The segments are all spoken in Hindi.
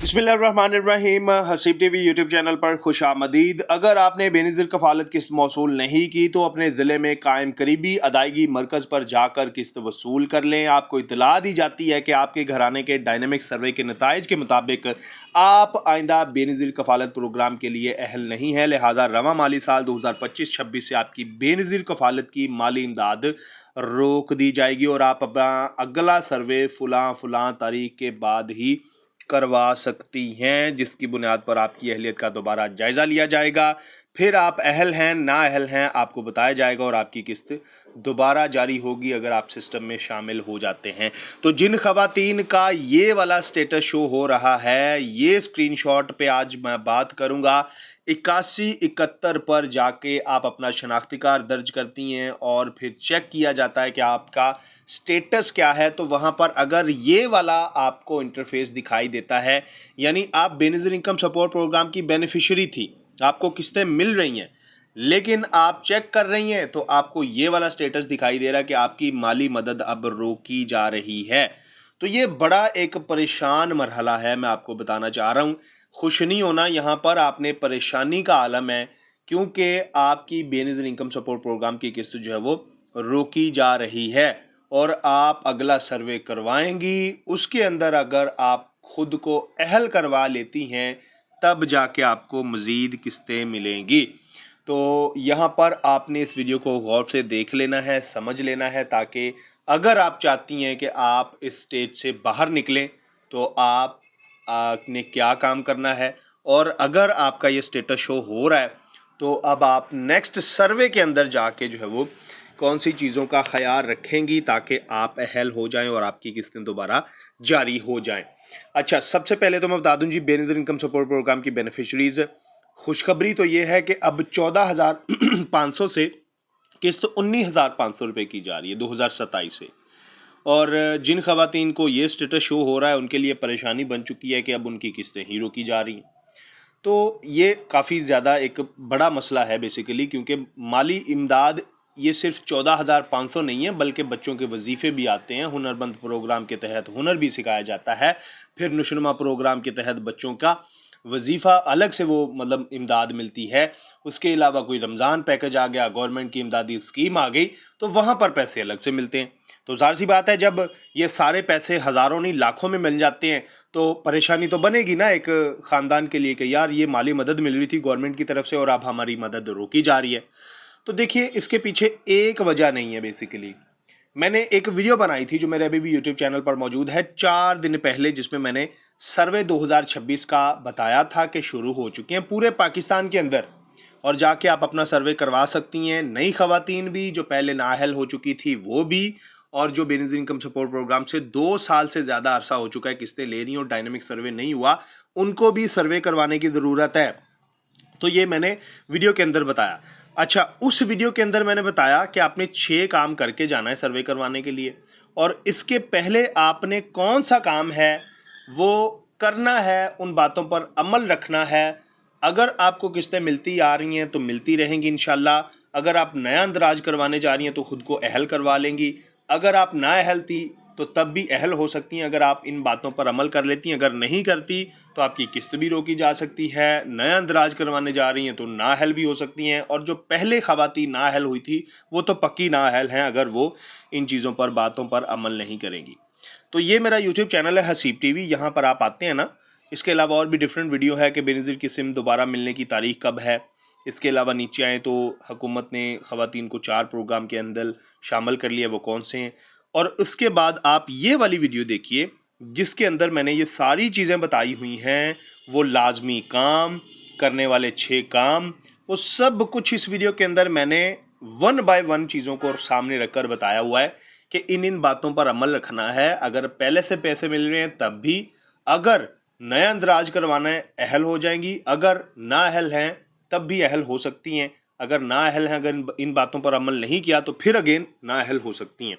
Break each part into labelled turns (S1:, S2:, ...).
S1: बिस्मिल्लाहिर्रहमानिर्रहीम। हसीब टीवी यूट्यूब चैनल पर खुश आमदीद। अगर आपने बेनज़ीर कफ़ालत किस्त मौसूल नहीं की तो अपने ज़िले में कायम करीबी अदायगी मरकज़ पर जाकर किस्त वसूल कर लें। आपको इतला दी जाती है कि आपके घराने के डायनेमिक सर्वे के नताइज के मुताबिक आप आइंदा बेनज़ीर कफ़ालत प्रोग्राम के लिए अहल नहीं है, लिहाजा रवा माली साल 2025-26 से आपकी बेनज़ीर कफ़ालत की माली इमदाद रोक दी जाएगी और आप अपना अगला सर्वे फ़लाँ तारीख के बाद ही करवा सकती हैं, जिसकी बुनियाद पर आपकी अहलियत का दोबारा जायज़ा लिया जाएगा। फिर आप अहल हैं ना अहल हैं आपको बताया जाएगा और आपकी किस्त दोबारा जारी होगी अगर आप सिस्टम में शामिल हो जाते हैं। तो जिन ख़वातीन का ये वाला स्टेटस शो हो रहा है, ये स्क्रीनशॉट पे आज मैं बात करूँगा। 8171 पर जाके आप अपना शनाख्ती कार्ड दर्ज करती हैं और फिर चेक किया जाता है कि आपका स्टेटस क्या है। तो वहाँ पर अगर ये वाला आपको इंटरफेस दिखाई देता है, यानी आप बेनज़ीर इनकम सपोर्ट प्रोग्राम की बेनिफिशरी थी, आपको किस्तें मिल रही हैं, लेकिन आप चेक कर रही हैं तो आपको ये वाला स्टेटस दिखाई दे रहा है कि आपकी माली मदद अब रोकी जा रही है। तो ये बड़ा एक परेशान मरहला है, मैं आपको बताना चाह रहा हूँ। खुश नहीं होना यहाँ पर, आपने परेशानी का आलम है, क्योंकि आपकी बेनज़ीर इनकम सपोर्ट प्रोग्राम की किस्त जो है वो रोकी जा रही है और आप अगला सर्वे करवाएंगी। उसके अंदर अगर आप खुद को अहल करवा लेती हैं तब जाके आपको मज़ीद किस्तें मिलेंगी। तो यहाँ पर आपने इस वीडियो को गौर से देख लेना है, समझ लेना है, ताकि अगर आप चाहती हैं कि आप इस स्टेज से बाहर निकलें तो आपने क्या काम करना है। और अगर आपका ये स्टेटस शो हो रहा है तो अब आप नेक्स्ट सर्वे के अंदर जाके जो है वो कौन सी चीज़ों का ख्याल रखेंगी ताकि आप अहल हो जाएं और आपकी किस्तें दोबारा जारी हो जाएं। अच्छा, सबसे पहले तो मैं बता दूं जी, बेनज़ीर इनकम सपोर्ट प्रोग्राम की बेनिफिशरीज़, खुशखबरी तो ये है कि अब 14,500 से किस्त 19,500 रुपये की जा रही है 2027 से। और जिन खवातीन को ये स्टेटस शो हो रहा है उनके लिए परेशानी बन चुकी है कि अब उनकी किस्तें ही रोकी जा रही हैं। तो ये काफ़ी ज़्यादा एक बड़ा मसला है बेसिकली, क्योंकि माली इमदाद ये सिर्फ 14,500 नहीं है, बल्कि बच्चों के वजीफ़े भी आते हैं। हुनरबंद प्रोग्राम के तहत हुनर भी सिखाया जाता है, फिर नुशनमा प्रोग्राम के तहत बच्चों का वजीफ़ा अलग से वो मतलब इमदाद मिलती है। उसके अलावा कोई रमज़ान पैकेज आ गया, गवर्नमेंट की इमदादी स्कीम आ गई, तो वहाँ पर पैसे अलग से मिलते हैं। तो ज़ाहिर सी बात है, जब ये सारे पैसे हज़ारों नहीं लाखों में मिल जाते हैं तो परेशानी तो बनेगी ना एक ख़ानदान के लिए कि यार ये माली मदद मिल रही थी गवर्नमेंट की तरफ से और अब हमारी मदद रोकी जा रही है। तो देखिए, इसके पीछे एक वजह नहीं है बेसिकली। मैंने एक वीडियो बनाई थी जो मेरे अभी भी यूट्यूब चैनल पर मौजूद है 4 दिन पहले, जिसमें मैंने सर्वे 2026 का बताया था कि शुरू हो चुके हैं पूरे पाकिस्तान के अंदर और जाके आप अपना सर्वे करवा सकती हैं। नई खवातीन भी जो पहले नाअहल हो चुकी थी वो भी, और जो बेनज़ीर इनकम सपोर्ट प्रोग्राम से 2 साल से ज़्यादा अरसा हो चुका है किस्तें ले रही और डायनेमिक सर्वे नहीं हुआ, उनको भी सर्वे करवाने की ज़रूरत है। तो ये मैंने वीडियो के अंदर बताया। अच्छा, उस वीडियो के अंदर मैंने बताया कि आपने 6 काम करके जाना है सर्वे करवाने के लिए, और इसके पहले आपने कौन सा काम है वो करना है, उन बातों पर अमल रखना है। अगर आपको किस्तें मिलती आ रही हैं तो मिलती रहेंगी इंशाल्लाह। अगर आप नया अंदराज करवाने जा रही हैं तो खुद को अहल करवा लेंगी। अगर आप ना अहल थी तो तब भी अहल हो सकती हैं अगर आप इन बातों पर अमल कर लेती हैं। अगर नहीं करती तो आपकी किस्त भी रोकी जा सकती है। नया अंदराज करवाने जा रही हैं तो नाअहल भी हो सकती हैं, और जो पहले खवातीन नाअहल हुई थी वो तो पक्की नाअहल हैं अगर वो इन चीज़ों पर बातों पर अमल नहीं करेंगी। तो ये मेरा यूट्यूब चैनल है हसीब टीवी, यहाँ पर आप आते हैं ना। इसके अलावा और भी डिफरेंट वीडियो है कि बेनज़ीर की सिम दोबारा मिलने की तारीख कब है। इसके अलावा नीचे आएँ तो हुकूमत ने खवातीन को 4 प्रोग्राम के अंदर शामिल कर लिया, वो कौन से हैं। और उसके बाद आप ये वाली वीडियो देखिए जिसके अंदर मैंने ये सारी चीज़ें बताई हुई हैं, वो लाजमी काम, करने वाले 6 काम, वो सब कुछ इस वीडियो के अंदर मैंने 1 बाय 1 चीज़ों को सामने रखकर बताया हुआ है कि इन बातों पर अमल रखना है। अगर पहले से पैसे मिल रहे हैं तब भी, अगर नया अंदराज करवाना है अहल हो जाएंगी, अगर ना अहल हैं तब भी अहल हो सकती हैं। अगर ना अहल हैं, अगर इन बातों पर अमल नहीं किया तो फिर अगेन ना अहल हो सकती हैं।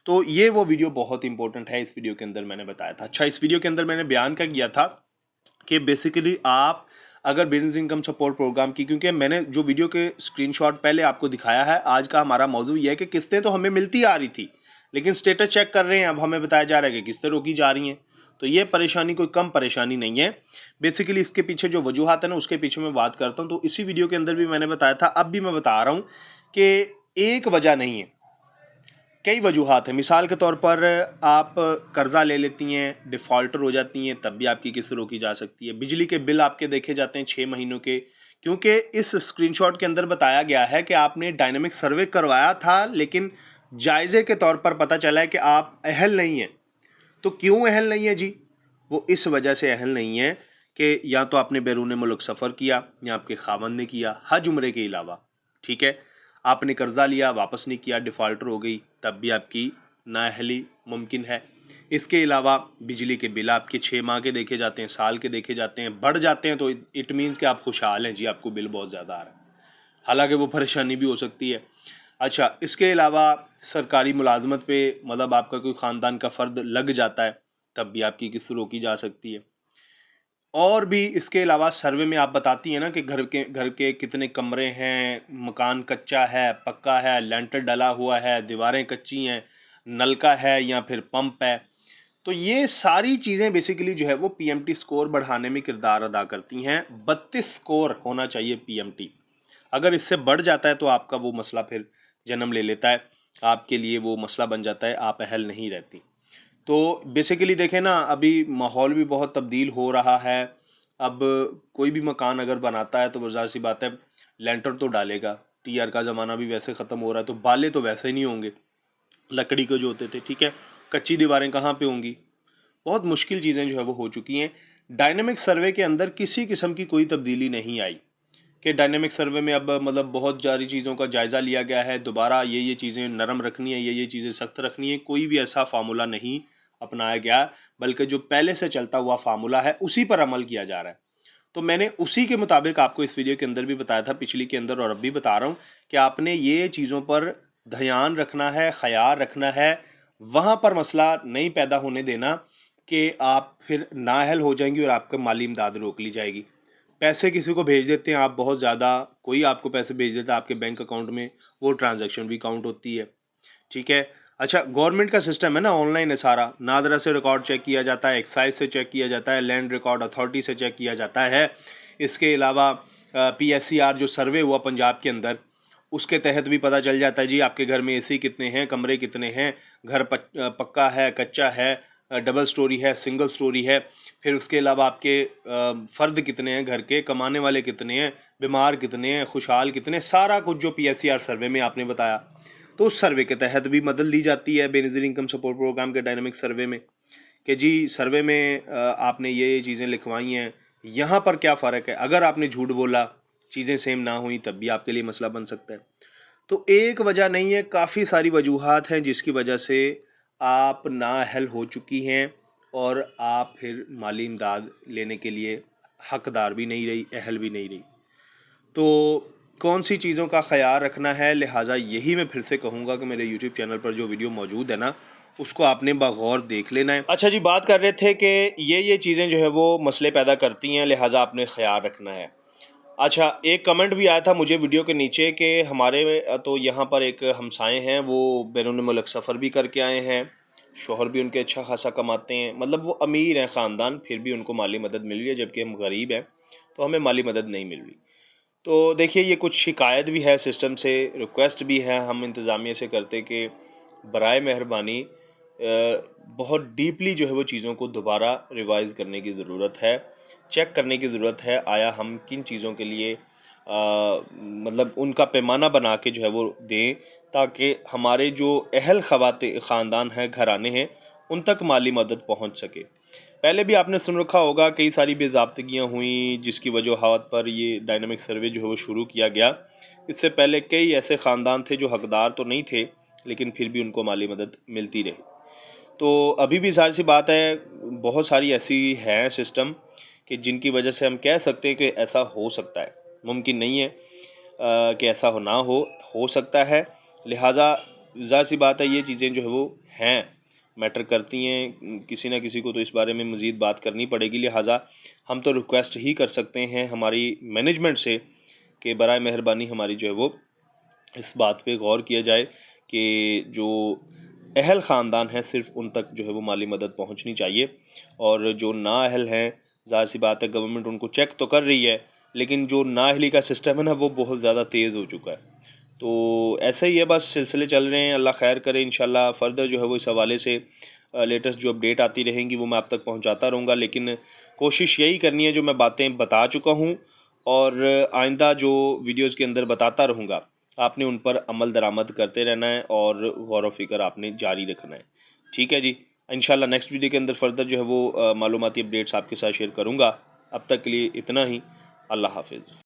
S1: तो ये वो वीडियो बहुत इंपॉर्टेंट है, इस वीडियो के अंदर मैंने बताया था। अच्छा, इस वीडियो के अंदर मैंने बयान कर किया था कि बेसिकली आप अगर बेनज़ीर इनकम सपोर्ट प्रोग्राम की, क्योंकि मैंने जो वीडियो के स्क्रीनशॉट पहले आपको दिखाया है, आज का हमारा मौजू ये है कि किस्तें तो हमें मिलती आ रही थी लेकिन स्टेटस चेक कर रहे हैं, अब हमें बताया जा रहा है कि किस्तें रोकी जा रही हैं। तो ये परेशानी कोई कम परेशानी नहीं है। बेसिकली इसके पीछे जो वजूहात है ना, उसके पीछे मैं बात करता हूँ। तो इसी वीडियो के अंदर भी मैंने बताया था, अब भी मैं बता रहा हूँ कि एक वजह नहीं है, कई वजूहात हैं। मिसाल के तौर पर आप कर्जा ले लेती हैं, डिफ़ॉल्टर हो जाती हैं, तब भी आपकी किस्त रोकी जा सकती है। बिजली के बिल आपके देखे जाते हैं 6 महीनों के, क्योंकि इस स्क्रीनशॉट के अंदर बताया गया है कि आपने डायनामिक सर्वे करवाया था, लेकिन जायज़े के तौर पर पता चला है कि आप अहल नहीं हैं। तो क्यों अहल नहीं है जी? वो इस वजह से अहल नहीं है कि या तो आपने बैरून मुल्क सफ़र किया, या आपके खावंद ने किया, हज उम्रे के अलावा, ठीक है। आपने कर्जा लिया, वापस नहीं किया, डिफ़ॉल्टर हो गई, तब भी आपकी नाअहली मुमकिन है। इसके अलावा बिजली के बिल आपके 6 माह के देखे जाते हैं, साल के देखे जाते हैं, बढ़ जाते हैं, तो इट मीन्स कि आप खुशहाल हैं जी, आपको बिल बहुत ज़्यादा आ रहा है, हालांकि वो परेशानी भी हो सकती है। अच्छा, इसके अलावा सरकारी मुलाजमत पे मतलब आपका कोई ख़ानदान का फ़र्द लग जाता है, तब भी आपकी किस्त रोकी जा सकती है। और भी इसके अलावा सर्वे में आप बताती हैं ना कि घर के कितने कमरे हैं, मकान कच्चा है, पक्का है, लेंटर डला हुआ है, दीवारें कच्ची हैं, नलका है या फिर पंप है। तो ये सारी चीज़ें बेसिकली जो है वो पीएमटी स्कोर बढ़ाने में किरदार अदा करती हैं। 32 स्कोर होना चाहिए पीएमटी। अगर इससे बढ़ जाता है तो आपका वो मसला फिर जन्म ले लेता है, आपके लिए वो मसला बन जाता है, आप अहल नहीं रहती। तो बेसिकली देखें ना, अभी माहौल भी बहुत तब्दील हो रहा है। अब कोई भी मकान अगर बनाता है तो ज़ाहिर सी बात है लेंटर तो डालेगा। टीआर का ज़माना भी वैसे ख़त्म हो रहा है, तो बाले तो वैसे ही नहीं होंगे लकड़ी के जो होते थे, ठीक है। कच्ची दीवारें कहाँ पे होंगी? बहुत मुश्किल चीज़ें जो है वो हो चुकी हैं। डायनेमिक सर्वे के अंदर किसी किस्म की कोई तब्दीली नहीं आई कि डायनेमिक सर्वे में अब मतलब बहुत सारी चीज़ों का जायज़ा लिया गया है, दोबारा ये चीज़ें नरम रखनी है, ये चीज़ें सख्त रखनी है, कोई भी ऐसा फार्मूला नहीं अपनाया गया, बल्कि जो पहले से चलता हुआ फार्मूला है उसी पर अमल किया जा रहा है। तो मैंने उसी के मुताबिक आपको इस वीडियो के अंदर भी बताया था, पिछली के अंदर, और अब भी बता रहा हूँ कि आपने ये चीज़ों पर ध्यान रखना है, ख्याल रखना है, वहाँ पर मसला नहीं पैदा होने देना कि आप फिर नाअहल हो जाएंगी और आपका माली इमदाद रोक ली जाएगी। पैसे किसी को भेज देते हैं आप बहुत ज़्यादा, कोई आपको पैसे भेज देता है आपके बैंक अकाउंट में, वो ट्रांजैक्शन भी काउंट होती है, ठीक है। अच्छा, गवर्नमेंट का सिस्टम है ना, ऑनलाइन है सारा, नादरा से रिकॉर्ड चेक किया जाता है, एक्साइज से चेक किया जाता है, लैंड रिकॉर्ड अथॉरिटी से चेक किया जाता है। इसके अलावा पीएससीआर जो सर्वे हुआ पंजाब के अंदर, उसके तहत भी पता चल जाता है जी आपके घर में एसी कितने हैं, कमरे कितने हैं, घर पक्का है, कच्चा है, डबल स्टोरी है, सिंगल स्टोरी है। फिर उसके अलावा आपके फ़र्द कितने हैं घर के, कमाने वाले कितने हैं, बीमार कितने हैं, खुशहाल कितने, सारा कुछ जो पीएससीआर सर्वे में आपने बताया, तो उस सर्वे के तहत भी मदद दी जाती है बेनज़ीर इनकम सपोर्ट प्रोग्राम के डायनामिक सर्वे में कि जी सर्वे में आपने ये चीज़ें लिखवाई हैं, यहाँ पर क्या फ़र्क है। अगर आपने झूठ बोला, चीज़ें सेम ना हुई, तब भी आपके लिए मसला बन सकता है। तो एक वजह नहीं है, काफ़ी सारी वजूहात हैं जिसकी वजह से आप नाअहल हो चुकी हैं और आप फिर माली इमदाद लेने के लिए हकदार भी नहीं रही, अहल भी नहीं रही। तो कौन सी चीज़ों का ख्याल रखना है, लिहाजा यही मैं फिर से कहूँगा कि मेरे यूट्यूब चैनल पर जो वीडियो मौजूद है ना, उसको आपने बगौर देख लेना है। अच्छा जी, बात कर रहे थे कि ये चीज़ें जो है वो मसले पैदा करती हैं, लिहाजा आपने ख्याल रखना है। अच्छा, एक कमेंट भी आया था मुझे वीडियो के नीचे कि हमारे तो यहाँ पर एक हमसाए हैं, वो बैरून मुल्क सफ़र भी करके आए हैं, शोहर भी उनके अच्छा खासा कमाते हैं, मतलब वो अमीर हैं ख़ानदान, फिर भी उनको माली मदद मिल रही है, जबकि हम गरीब हैं तो हमें माली मदद नहीं मिल रही। तो देखिए, ये कुछ शिकायत भी है सिस्टम से, रिक्वेस्ट भी है हम इंतज़ामिया से करते कि बराए मेहरबानी बहुत डीपली जो है वो चीज़ों को दोबारा रिवाइज़ करने की ज़रूरत है, चेक करने की ज़रूरत है, आया हम किन चीज़ों के लिए मतलब उनका पैमाना बना के जो है वो दें, ताकि हमारे जो अहल ख़ानदान हैं, घराने हैं, उन तक माली मदद पहुंच सके। पहले भी आपने सुन रखा होगा, कई सारी बेज़ाब्तगियाँ हुई जिसकी वजूहात पर ये डायनामिक सर्वे जो है वो शुरू किया गया। इससे पहले कई ऐसे ख़ानदान थे जो हकदार तो नहीं थे, लेकिन फिर भी उनको माली मदद मिलती रही। तो अभी भी ज़ाहिर सी बात है, बहुत सारी ऐसी हैं सिस्टम कि जिनकी वजह से हम कह सकते हैं कि ऐसा हो सकता है, मुमकिन नहीं है कि ऐसा हो सकता है। लिहाजा ज़ाहिर सी बात है, ये चीज़ें जो है वो हैं, मैटर करती हैं, किसी ना किसी को तो इस बारे में मज़ीद बात करनी पड़ेगी। लिहाजा हम तो रिक्वेस्ट ही कर सकते हैं हमारी मैनेजमेंट से कि बराए मेहरबानी हमारी जो है वो इस बात पे गौर किया जाए कि जो अहल ख़ानदान हैं सिर्फ उन तक जो है वो माली मदद पहुंचनी चाहिए, और जो नाअहल हैं ज़ाहिर सी बात है गवर्नमेंट उनको चेक तो कर रही है, लेकिन जो नाअहली का सिस्टम है ना वो बहुत ज़्यादा तेज़ हो चुका है। तो ऐसा ही है, बस सिलसिले चल रहे हैं, अल्लाह खैर करे। इंशाल्लाह फ़र्दर जो है वो इस हवाले से लेटेस्ट जो अपडेट आती रहेंगी वो मैं आप तक पहुंचाता रहूँगा, लेकिन कोशिश यही करनी है जो मैं बातें बता चुका हूँ, और आइंदा जो वीडियोज़ के अंदर बताता रहूँगा आपने उन पर अमल दरामद करते रहना है और गौर व फिक्र आपने जारी रखना है। ठीक है जी, इंशाल्लाह नेक्स्ट वीडियो के अंदर फ़र्दर जो है वो मालूमाती अपडेट्स आपके साथ शेयर करूँगा। अब तक के लिए इतना ही। अल्लाह हाफिज़।